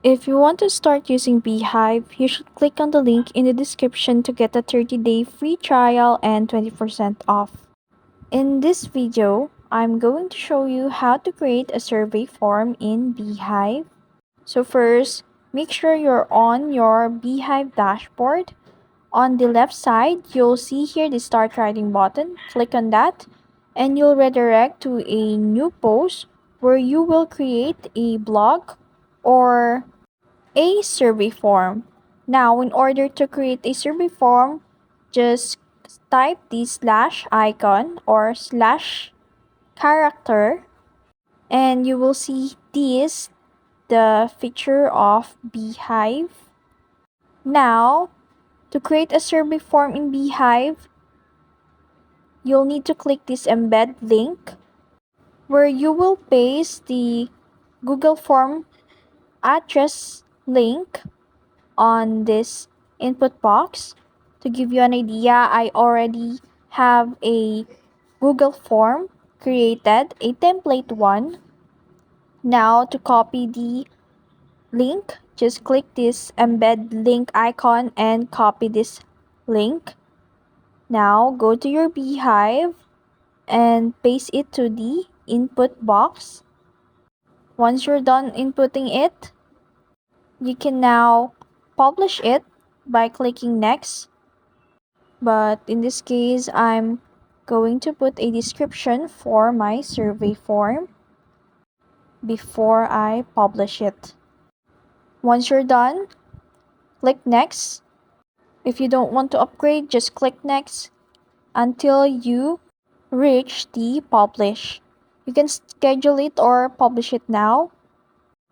If you want to start using Beehiiv, you should click on the link in the description to get a 30-day free trial and 20% off. In this video, I'm going to show you how to create a survey form in Beehiiv. So first, make sure you're on your Beehiiv dashboard. On the left side, you'll see here the Start Writing button. Click on that and you'll redirect to a new post where you will create a blog or a survey form. Now, in order to create a survey form, just type the slash icon or slash character and you will see this, the feature of Beehiiv. Now, to create a survey form in Beehiiv, you'll need to click this embed link where you will paste the Google form address link on this input box. To give you an idea, I already have a Google form created, a template one. Now to copy the link, just click this embed link icon and copy this link. Now go to your Beehiiv and paste it to the input box. Once you're done inputting it, you can now publish it by clicking next. But in this case, I'm going to put a description for my survey form before I publish it. Once you're done, click next. If you don't want to upgrade, just click next until you reach the publish. You can schedule it or publish it now.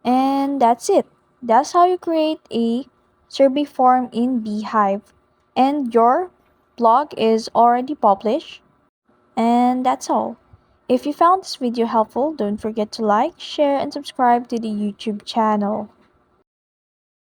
And that's it. That's how you create a survey form in Beehiiv. And your blog is already published. And that's all. If you found this video helpful, don't forget to like, share, and subscribe to the YouTube channel.